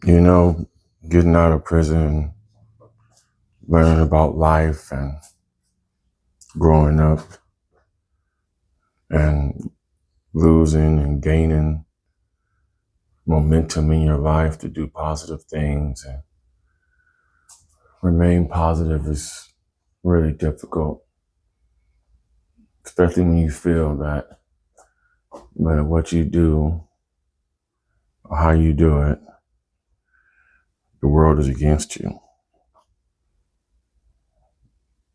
You know, getting out of prison, learning about life and growing up and losing and gaining momentum in your life to do positive things and remain positive is really difficult, especially when you feel that no matter what you do or how you do it, the world is against you.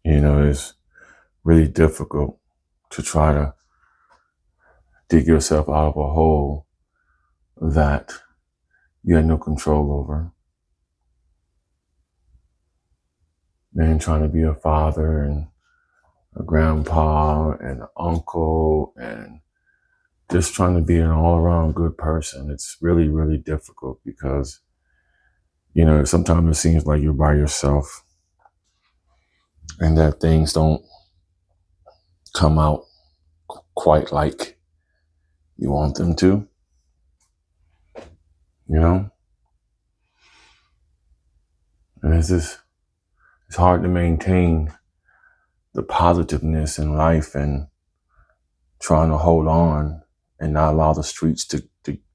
You know, it's really difficult to try to dig yourself out of a hole that you had no control over. And trying to be a father and a grandpa and an uncle and just trying to be an all-around good person. It's really, really difficult because, you know, sometimes it seems like you're by yourself and that things don't come out quite like you want them to, you know? And it's hard to maintain the positiveness in life and trying to hold on and not allow the streets to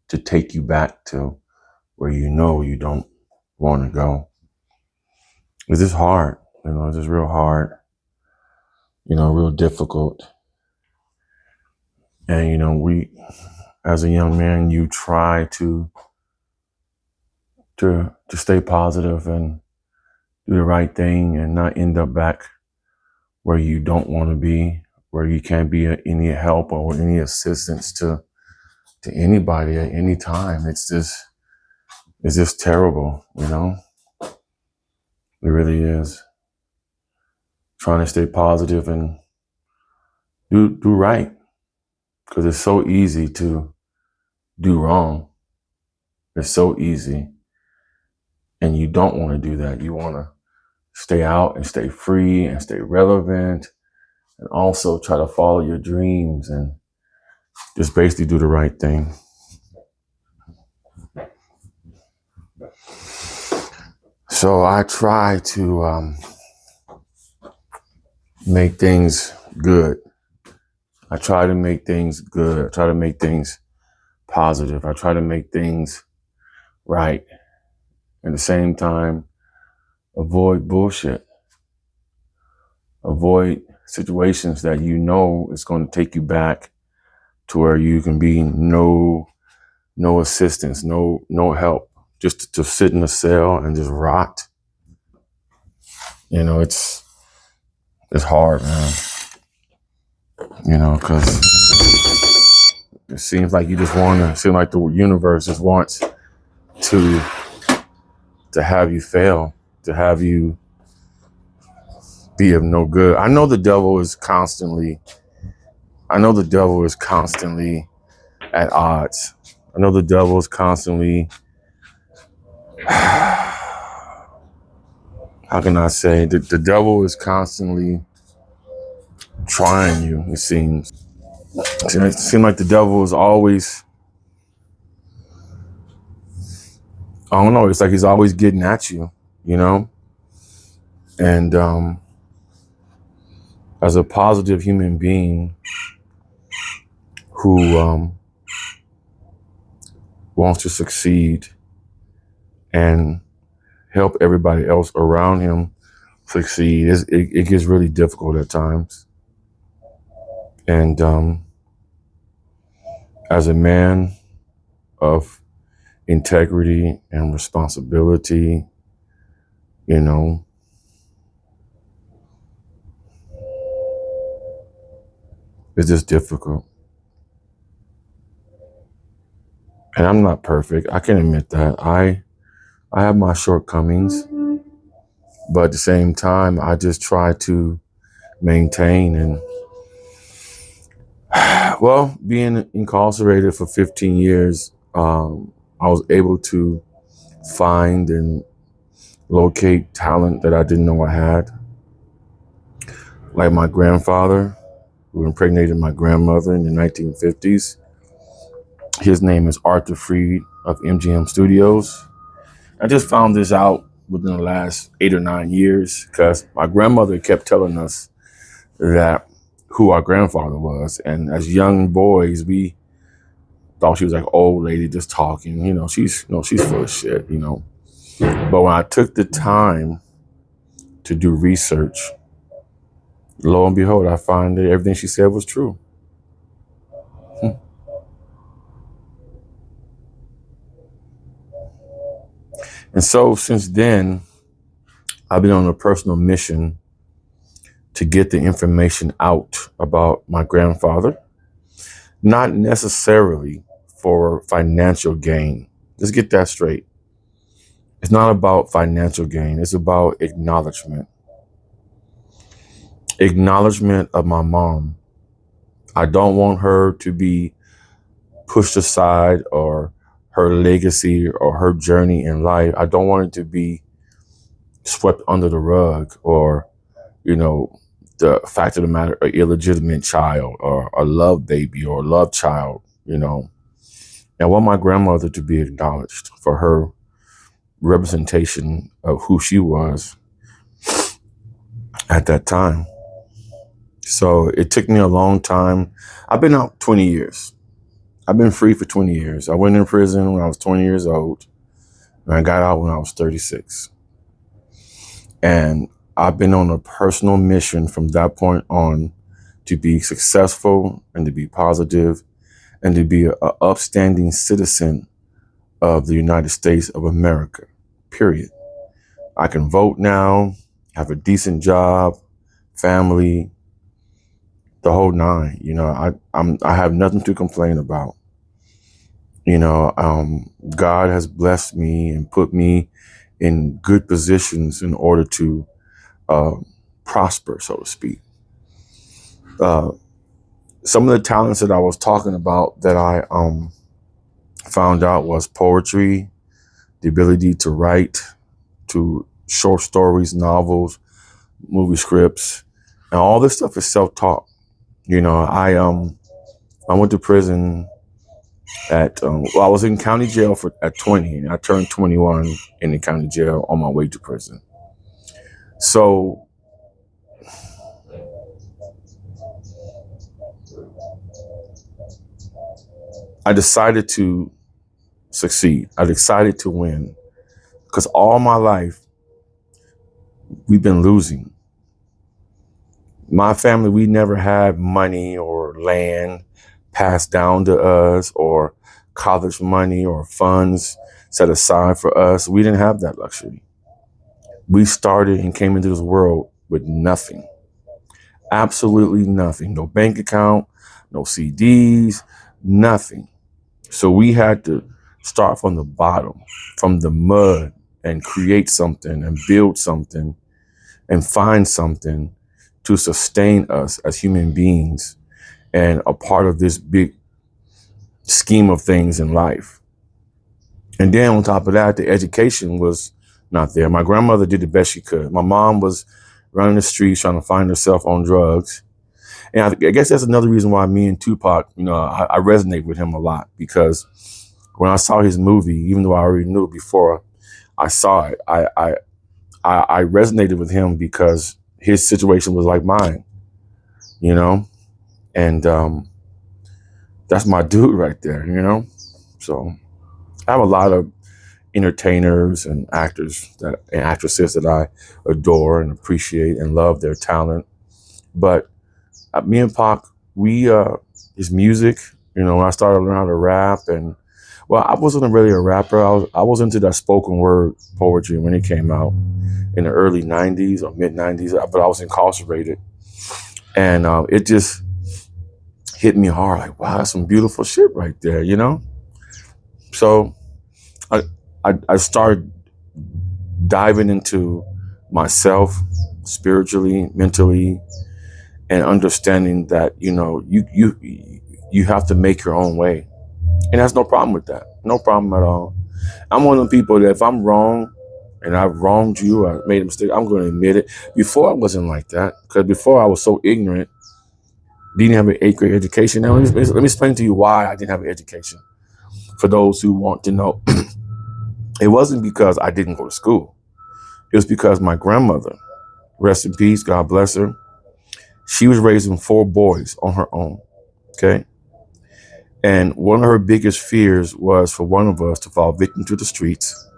take you back to where you know you don't want to go. It's just hard, you know, it's just real hard, you know, real difficult. And, you know, as a young man, you try to stay positive and do the right thing and not end up back where you don't want to be, where you can't be any help or any assistance to anybody at any time. It's just terrible, you know? It really is. Trying to stay positive and do right. Because it's so easy to do wrong. It's so easy. And you don't want to do that. You want to stay out and stay free and stay relevant and also try to follow your dreams and just basically do the right thing. So I try to make things good. I try to make things good. I try to make things positive. I try to make things right. At the same time, avoid bullshit. Avoid situations that you know is going to take you back to where you can be no assistance, no help, just to sit in a cell and just rot. You know, it's hard, man. You know, because it seems like you just want to, seem like the universe just wants to have you fail, to have you be of no good. I know the devil is constantly at odds. I know the devil is constantly, how can I say, the devil is constantly trying you, it seems. It seems like the devil is always, I don't know, it's like he's always getting at you, you know? And as a positive human being who wants to succeed and help everybody else around him succeed, it gets really difficult at times. And as a man of integrity and responsibility, you know, it's just difficult. And I'm not perfect. I can admit that. I have my shortcomings, but at the same time, I just try to maintain and, well, being incarcerated for 15 years, I was able to find and locate talent that I didn't know I had. Like my grandfather, who impregnated my grandmother in the 1950s. His name is Arthur Freed of MGM Studios. I just found this out within the last 8 or 9 years because my grandmother kept telling us that who our grandfather was. And as young boys, we thought she was like an old lady just talking. She's full of shit. But when I took the time to do research, lo and behold, I find that everything she said was true. And so since then, I've been on a personal mission to get the information out about my grandfather, not necessarily for financial gain. Let's get that straight. It's not about financial gain. It's about acknowledgement. Acknowledgement of my mom. I don't want her to be pushed aside, or her legacy or her journey in life. I don't want it to be swept under the rug, or, the fact of the matter, an illegitimate child or a love baby or a love child. I want my grandmother to be acknowledged for her representation of who she was at that time. So it took me a long time. I've been out 20 years. I've been free for 20 years. I went in prison when I was 20 years old, and I got out when I was 36. And I've been on a personal mission from that point on to be successful and to be positive and to be an upstanding citizen of the United States of America, period. I can vote now, have a decent job, family, the whole nine. I have nothing to complain about. God has blessed me and put me in good positions in order to prosper, so to speak. Some of the talents that I was talking about that I found out was poetry, the ability to write, to short stories, novels, movie scripts, and all this stuff is self-taught. I went to prison I was in county jail at 20, and I turned 21 in the county jail on my way to prison. So I decided to succeed. I decided to win, because all my life we've been losing. My family, we never had money or land passed down to us, or college money or funds set aside for us. We didn't have that luxury. We started and came into this world with nothing. Absolutely nothing. No bank account, no CDs, nothing. So we had to start from the bottom, from the mud, and create something and build something and find something to sustain us as human beings and a part of this big scheme of things in life. And then on top of that, the education was not there. My grandmother did the best she could. My mom was running the streets trying to find herself on drugs. And I guess that's another reason why me and Tupac, I resonate with him a lot, because when I saw his movie, even though I already knew it before I saw it, I resonated with him because his situation was like mine, and that's my dude right there. So I have a lot of entertainers and actors and actresses that I adore and appreciate and love their talent. But me and Pac, his music, when I started learning how to rap, and I wasn't really a rapper. I was into that spoken word poetry when it came out in the early 90s or mid 90s, but I was incarcerated. And it just hit me hard, like, wow, that's some beautiful shit right there, So I started diving into myself spiritually, mentally, and understanding that, you have to make your own way. And there's no problem with that. No problem at all. I'm one of the people that if I'm wrong and I've wronged you, I made a mistake, I'm going to admit it. Before I wasn't like that, because before I was so ignorant, didn't have an 8th grade education. Now let me explain to you why I didn't have an education. For those who want to know, It wasn't because I didn't go to school. It was because my grandmother, rest in peace, God bless her, she was raising 4 boys on her own. Okay. And one of her biggest fears was for one of us to fall victim to the streets,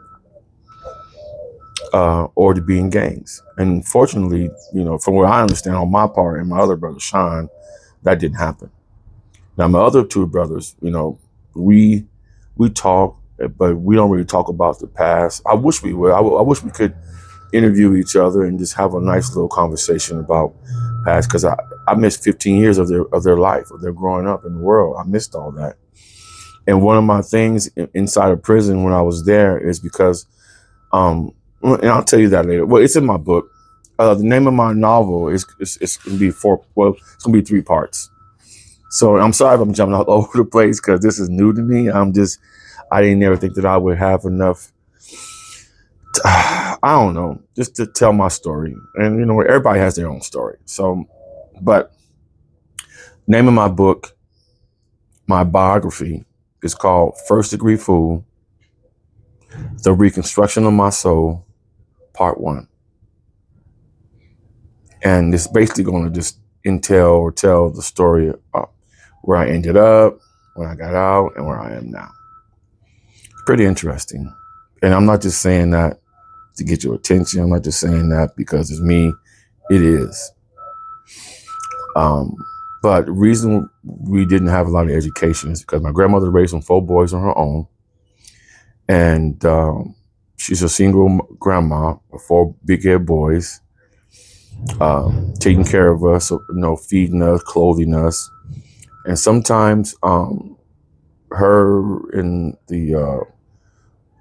or to be in gangs. And fortunately, from what I understand on my part and my other brother, Sean, that didn't happen. Now, my other 2 brothers, we talk, but we don't really talk about the past. I wish we would. I wish we could interview each other and just have a nice little conversation about past, because I missed 15 years of their life, of their growing up in the world. I missed all that. And one of my things inside of prison when I was there is because, and I'll tell you that later. Well, it's in my book. The name of my novel is it's going to be 4. Well, it's going to be 3 parts. So I'm sorry if I'm jumping all over the place because this is new to me. I didn't ever think that I would have enough. I don't know, just to tell my story. And, everybody has their own story. So, but name of my book, my biography, is called First Degree Fool, The Reconstruction of My Soul, Part 1. And it's basically going to just tell the story of where I ended up, when I got out, and where I am now. Pretty interesting. And I'm not just saying that to get your attention. I'm not just saying that because it's me. It is. But the reason we didn't have a lot of education is because my grandmother raised 4 boys on her own. And she's a single grandma with 4 big-head boys, taking care of us, feeding us, clothing us. And sometimes her and the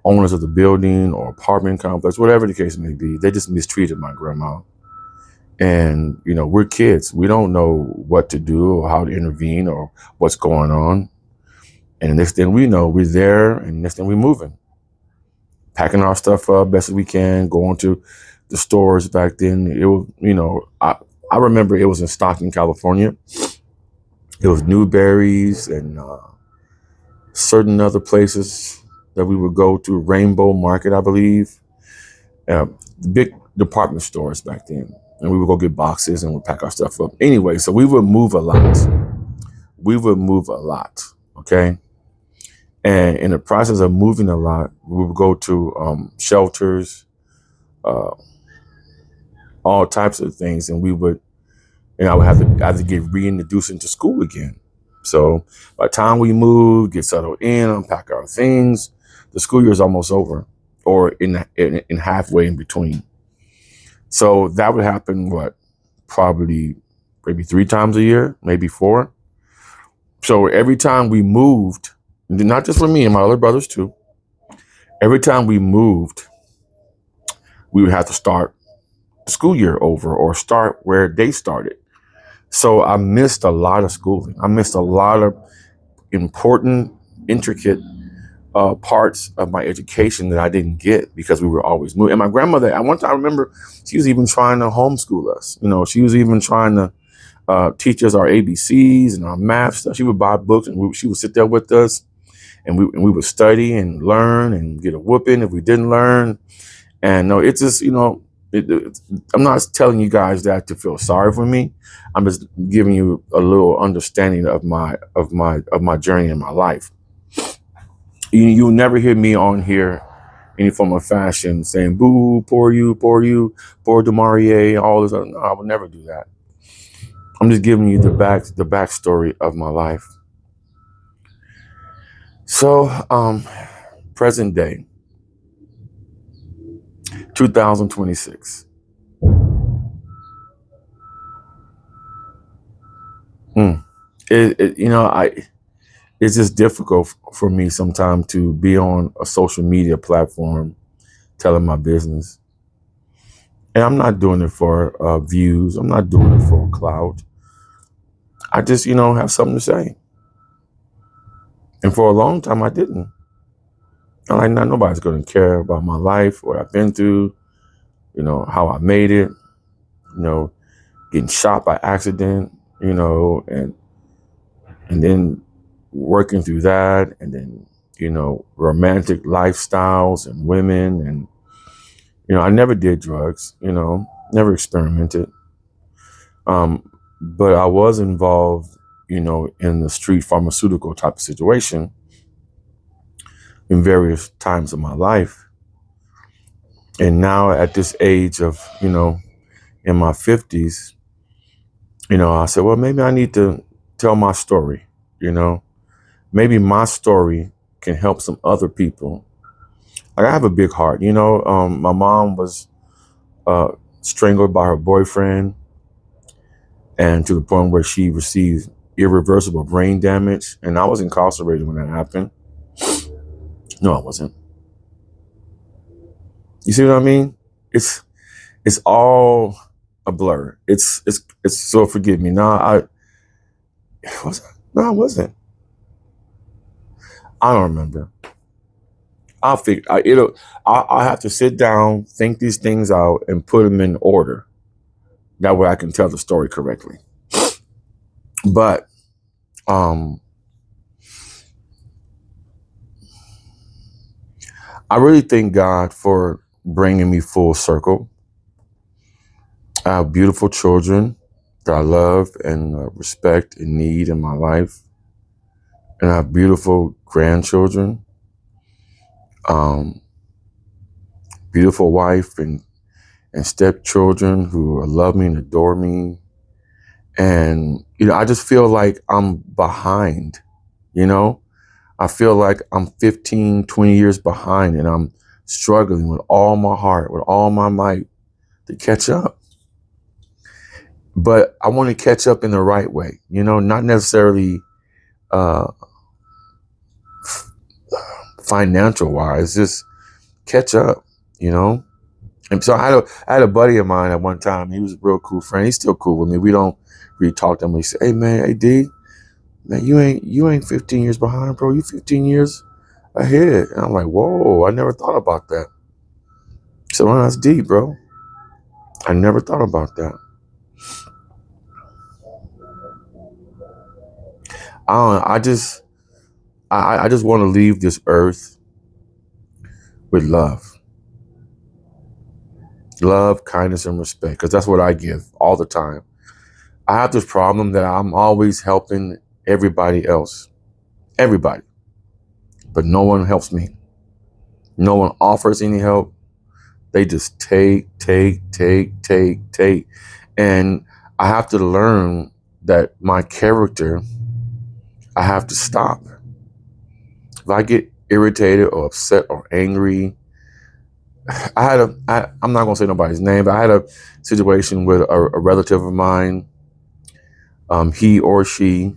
owners of the building or apartment complex, whatever the case may be, they just mistreated my grandma. And, we're kids. We don't know what to do or how to intervene or what's going on. And the next thing we know, we're there, and next thing we're moving, packing our stuff up best as we can, going to the stores back then. It was, I remember it was in Stockton, California. It was Newberry's and certain other places that we would go to, Rainbow Market, I believe. Big department stores back then. And we would go get boxes and we'd pack our stuff up. Anyway, so we would move a lot. Okay. And in the process of moving a lot, we would go to shelters, all types of things. And I would have to get reintroduced into school again. So by the time we moved, get settled in, unpack our things, the school year is almost over, or in halfway in between. So that would happen, probably maybe 3 times a year, maybe 4. So every time we moved, not just for me and my other brothers too, every time we moved, we would have to start the school year over or start where they started. So I missed a lot of schooling. I missed a lot of important, intricate parts of my education that I didn't get because we were always moving. And my grandmother, at one time, I remember she was even trying to homeschool us. She was even trying to teach us our ABCs and our math stuff. She would buy books and she would sit there with us, and we would study and learn and get a whooping if we didn't learn. And no, it's just, I'm not telling you guys that to feel sorry for me. I'm just giving you a little understanding of my journey in my life. You'll never hear me on here, any form of fashion, saying "boo, poor you, poor Demarie," all this. No, I would never do that. I'm just giving you the backstory of my life. So, present day, 2026. It's just difficult for me sometimes to be on a social media platform telling my business. And I'm not doing it for views. I'm not doing it for clout. I just, have something to say. And for a long time, I didn't. I'm like, not nobody's going to care about my life, what I've been through, how I made it, getting shot by accident, and then working through that, and then romantic lifestyles and women. And, I never did drugs, never experimented. But I was involved, in the street pharmaceutical type of situation in various times of my life. And now at this age of, in my 50s, I said, well, maybe I need to tell my story, maybe my story can help some other people. Like, I have a big heart, my mom was uh, strangled by her boyfriend, and to the point where she received irreversible brain damage. And I was incarcerated when that happened. No, I wasn't. You see what I mean? It's all a blur. It's so, forgive me. No, was I? No, I wasn't. I don't remember. I'll figure. I have to sit down, think these things out, and put them in order. That way, I can tell the story correctly. But I really thank God for bringing me full circle. I have beautiful children that I love and respect and need in my life, and I have beautiful grandchildren, um, beautiful wife and stepchildren who love me and adore me. And, I just feel like I'm behind, I feel like I'm 15, 20 years behind, and I'm struggling with all my heart, with all my might to catch up. But I want to catch up in the right way, not necessarily uh, financial wise, just catch up, And so I had a buddy of mine at one time. He was a real cool friend. He's still cool with me. We don't really talk to him. He said, "Hey man, hey D, man, you ain't 15 years behind, bro. You 15 years ahead." And I'm like, whoa, I never thought about that. So that's deep, bro. I never thought about that. I don't know, I just want to leave this earth with love, kindness, and respect, because that's what I give all the time. I have this problem that I'm always helping everybody, but no one helps me. No one offers any help. They just take, take, take, take, take. And I have to learn that my character, I have to stop. If I get irritated or upset or angry, I'm not going to say nobody's name, but I had a situation with a relative of mine. He or she,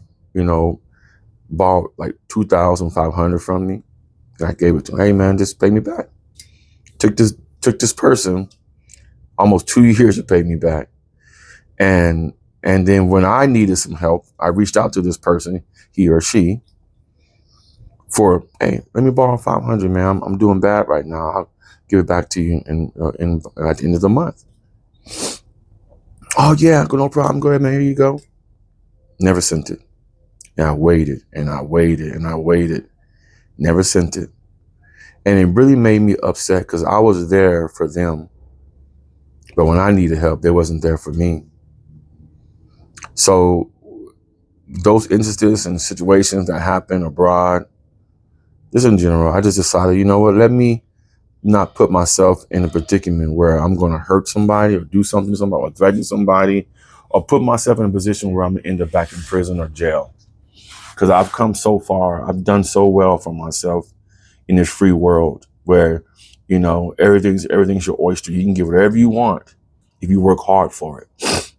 bought like 2,500 from me. And I gave it to him. Hey man, just pay me back. Took this person almost 2 years to pay me back. And then when I needed some help, I reached out to this person, he or she, for, hey, let me borrow 500, man. I'm doing bad right now. I'll give it back to you at the end of the month. Oh yeah, no problem. Go ahead, man. Here you go. Never sent it. And I waited and I waited and I waited. Never sent it. And it really made me upset because I was there for them. But when I needed help, they wasn't there for me. So those instances and situations that happen abroad, just in general, I just decided, you know what, let me not put myself in a predicament where I'm going to hurt somebody or do something to somebody or threaten somebody or put myself in a position where I'm going to end up back in prison or jail. Because I've come so far. I've done so well for myself in this free world where, everything's your oyster. You can get whatever you want if you work hard for it.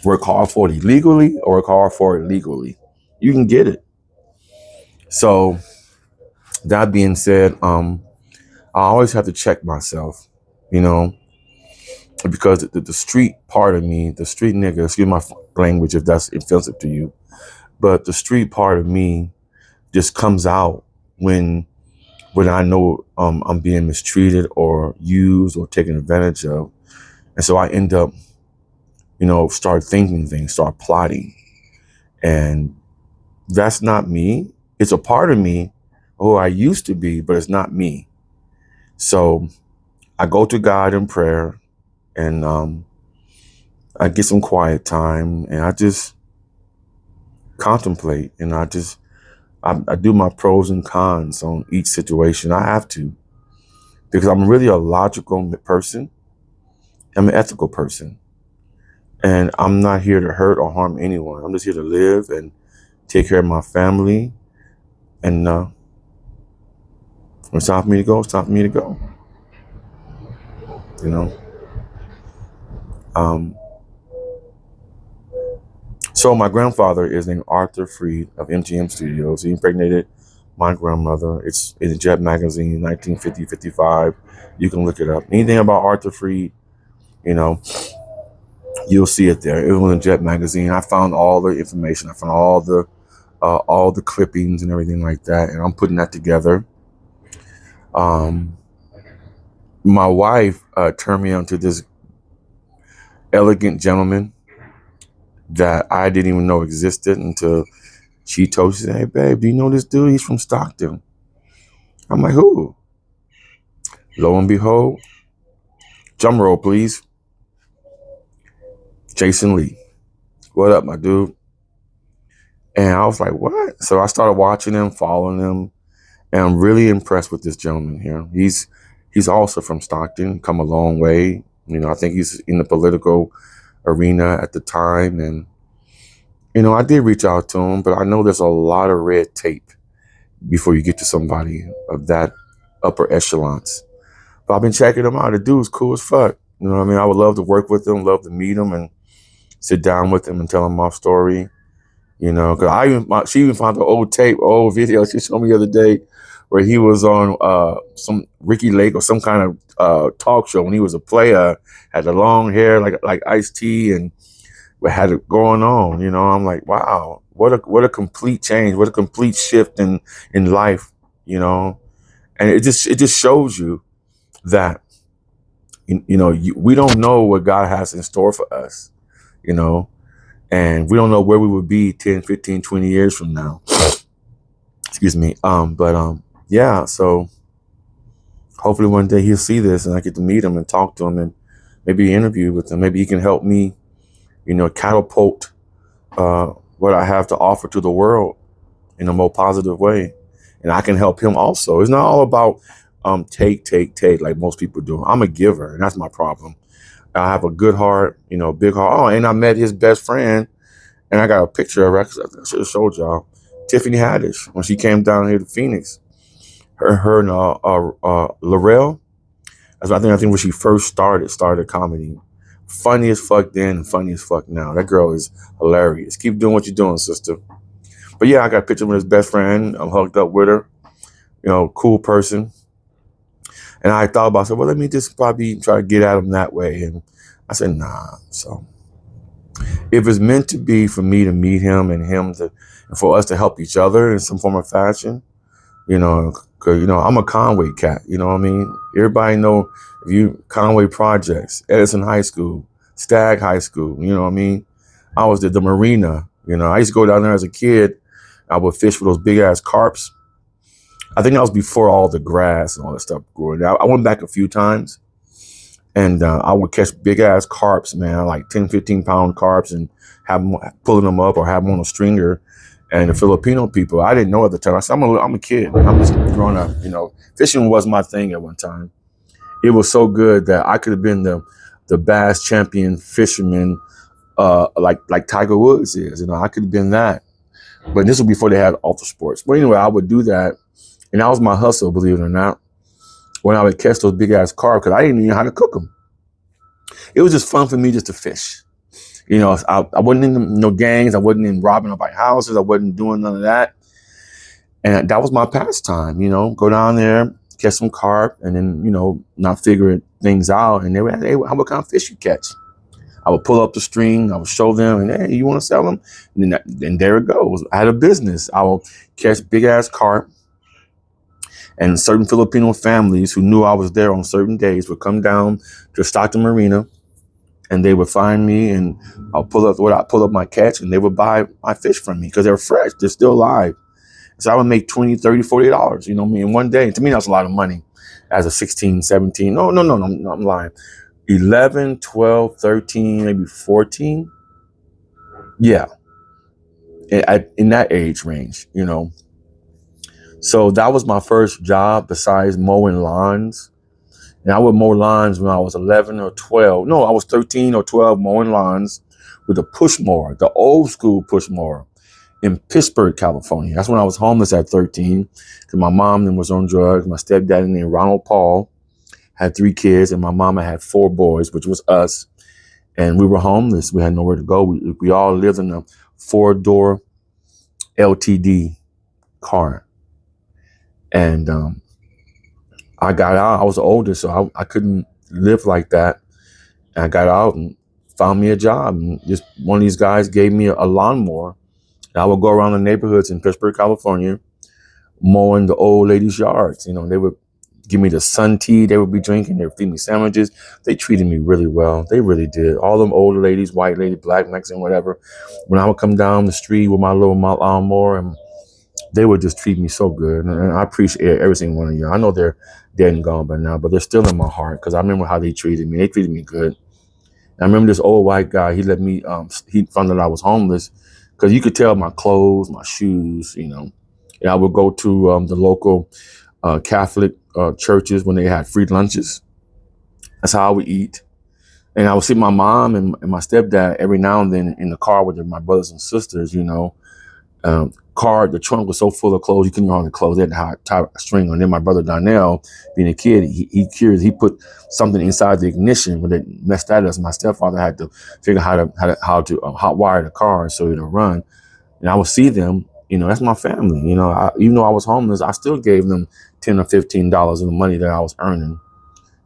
Work hard for it illegally or work hard for it legally. You can get it. So that being said, I always have to check myself, because the street part of me, the street nigga, excuse my language if that's offensive to you, but the street part of me just comes out when I know I'm being mistreated or used or taken advantage of. And so I end up, start thinking things, start plotting. And that's not me. It's a part of me, who I used to be, but it's not me. So I go to God in prayer, and I get some quiet time, and I just contemplate, and I do my pros and cons on each situation. I have to, because I'm really a logical person. I'm an ethical person, and I'm not here to hurt or harm anyone. I'm just here to live and take care of my family. And when it's time for me to go, it's time for me to go. You know. Um, so my grandfather is named Arthur Freed of MGM Studios. He impregnated my grandmother. It's in the Jet magazine, 1950-55. You can look it up. Anything about Arthur Freed, you know, you'll see it there. It was in Jet magazine. I found all the information. I found all the clippings and everything like that, and I'm putting that together. Um, my wife turned me on to this elegant gentleman that I didn't even know existed until she told. She said, "Hey, babe, do you know this dude? He's from Stockton." I'm like, "Who?" Lo and behold, drum roll, please. Jason Lee. What up, my dude? And I was like, "What?" So I started watching him, following him, and I'm really impressed with this gentleman here. He's also from Stockton, come a long way. You know, I think he's in the political arena at the time. And, you know, I did reach out to him, but I know there's a lot of red tape before you get to somebody of that upper echelons. But I've been checking him out. The dude's cool as fuck. You know what I mean? I would love to work with him, love to meet him and sit down with him and tell him my story. You know, because she even found the old tape, old video she showed me the other day where he was on some Ricky Lake or some kind of talk show when he was a player, had the long hair like Ice-T, and had it going on. You know, I'm like, wow, what a complete change, what a complete shift in life. You know, and it just shows you that we don't know what God has in store for us. You know, and we don't know where we would be 10, 15, 20 years from now. Excuse me. Yeah, so hopefully one day he'll see this and I get to meet him and talk to him and maybe interview with him. Maybe he can help me, catapult what I have to offer to the world in a more positive way. And I can help him also. It's not all about take like most people do. I'm a giver, and that's my problem. I have a good heart, big heart. Oh, and I met his best friend, and I got a picture of her. I should have showed y'all. Tiffany Haddish, when she came down here to Phoenix. Her and Laurel. I think when she first started comedy. Funny as fuck then and funny as fuck now. That girl is hilarious. Keep doing what you're doing, sister. But yeah, I got a picture with his best friend. I'm hugged up with her. Cool person. And I thought about, I said, well, let me just probably try to get at him that way. And I said, nah. So if it's meant to be for me to meet him and for us to help each other in some form of fashion, because I'm a Conway cat. You know what I mean? Everybody know if you Conway Projects, Edison High School, Stagg High School. You know what I mean? I was at the marina. I used to go down there as a kid. I would fish with those big ass carps. I think that was before all the grass and all that stuff grew. I went back a few times, and I would catch big ass carps, man, like 10, 15 pound carps, and pulling them up or have them on a stringer. And the Filipino people, I didn't know at the time. I said, I'm a kid. I'm just growing up. Fishing was my thing at one time. It was so good that I could have been the bass champion fisherman, like Tiger Woods is. I could have been that. But this was before they had Ultra Sports. But anyway, I would do that, and that was my hustle, believe it or not. When I would catch those big ass carp, because I didn't even know how to cook them. It was just fun for me just to fish. I wasn't in no gangs. I wasn't in robbing nobody's houses. I wasn't doing none of that. And that was my pastime, go down there, catch some carp, and then, not figuring things out. And they would, hey, what kind of fish you catch? I would pull up the string. I would show them, and hey, you want to sell them? And there it goes. I had a business. I will catch big ass carp. And certain Filipino families who knew I was there on certain days would come down to Stockton Marina, and they would find me, and I'll pull up my catch, and they would buy my fish from me because they're fresh. They're still alive. So I would make 20, 30, $40, you know what I mean, in one day. To me, that's a lot of money as a 16, 17. No, I'm lying. 11, 12, 13, maybe 14. Yeah, in that age range, you know. So that was my first job besides mowing lawns. And I would mow lawns when I was 11 or 12. No, I was 13 or 12 mowing lawns with a push mower, the old school push mower in Pittsburgh, California. That's when I was homeless at 13 because my mom then was on drugs. My stepdad named Ronald Paul had 3 kids, and my mama had 4 boys, which was us. And we were homeless. We had nowhere to go. We all lived in a 4-door LTD car. And I got out. I was older, so I couldn't live like that. And I got out and found me a job. And just one of these guys gave me a lawnmower. And I would go around the neighborhoods in Pittsburgh, California, mowing the old ladies' yards. You know, they would give me the sun tea they would be drinking. They would feed me sandwiches. They treated me really well. They really did. All them older ladies, white lady, black, Mexican, whatever. When I would come down the street with my lawnmower, and they would just treat me so good. And I appreciate every single one of you. I know they're dead and gone by now, but they're still in my heart because I remember how they treated me. They treated me good. And I remember this old white guy, he let me, he found that I was homeless because you could tell my clothes, my shoes, you know. And I would go to the local Catholic churches when they had free lunches. That's how I would eat. And I would see my mom and my stepdad every now and then in the car with my brothers and sisters, you know. The trunk was so full of clothes, you couldn't hardly close it, tie a string on. And then my brother Donnell, being a kid, he put something inside the ignition when it messed that up. My stepfather had to figure out how to hot wire the car so it'll run. And I would see them, you know, that's my family. You know, even though I was homeless, I still gave them $10 or $15 of the money that I was earning.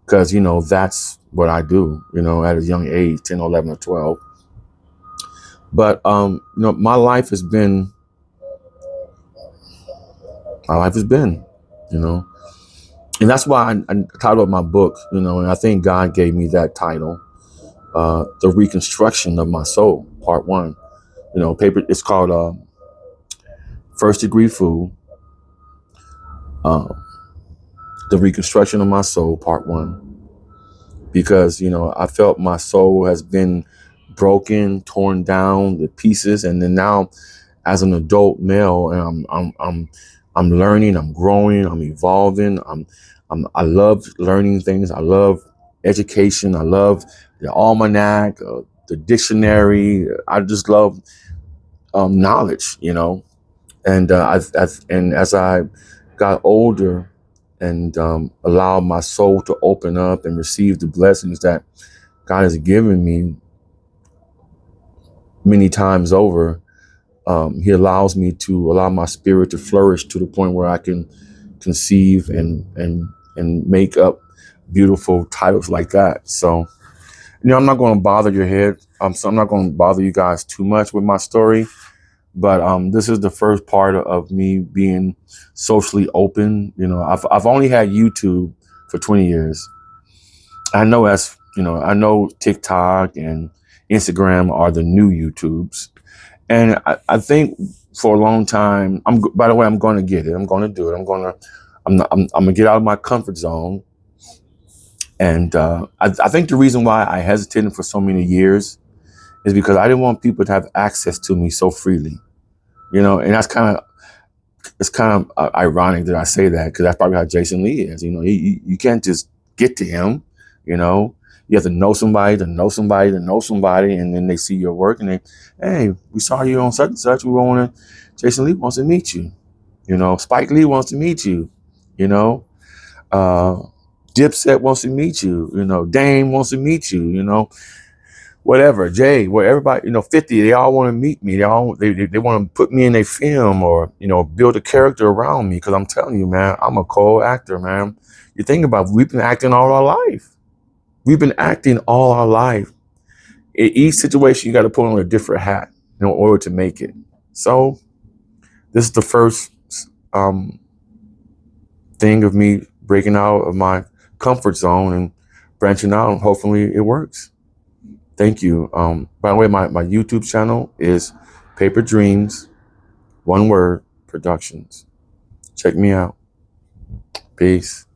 Because, you know, that's what I do, you know, at a young age, 10, 11, or 12. But, you know, my life has been, you know, and that's why I titled my book, you know, and I think God gave me that title, The Reconstruction of My Soul, Part 1. You know, it's called First Degree Fool, The Reconstruction of My Soul, Part 1. Because, you know, I felt my soul has been broken, torn down to pieces, and then now, as an adult male, and I'm learning, I'm growing, I'm evolving. I love learning things. I love education. I love the almanac, the dictionary. I just love knowledge, you know. And and as I got older and allowed my soul to open up and receive the blessings that God has given me many times over, he allows me to allow my spirit to flourish to the point where I can conceive and make up beautiful titles like that. So, you know, I'm not going to bother your head. So I'm not going to bother you guys too much with my story. But this is the first part of me being socially open. You know, I've only had YouTube for 20 years. I know I know TikTok and Instagram are the new YouTubes. And I think for a long time, by the way, I'm going to get it. I'm going to do it. I'm going to get out of my comfort zone. And I think the reason why I hesitated for so many years is because I didn't want people to have access to me so freely, you know, and it's kind of ironic that I say that because that's probably how Jason Lee is. You know, you can't just get to him, you know. You have to know somebody to know somebody to know somebody, and then they see your work and hey, we saw you on such and such. Jason Lee wants to meet you. You know, Spike Lee wants to meet you. You know, Dipset wants to meet you. You know, Dame wants to meet you. You know, whatever, Jay, where everybody, you know, 50, they all want to meet me. They want to put me in a film or, you know, build a character around me. Cause I'm telling you, man, I'm a cold actor, man. You think about it, we've been acting all our life. We've been acting all our life. In each situation, you got to put on a different hat in order to make it. So this is the first thing of me breaking out of my comfort zone and branching out, and hopefully it works. Thank you. By the way, my YouTube channel is Paper Dreams, one word, Productions. Check me out. Peace.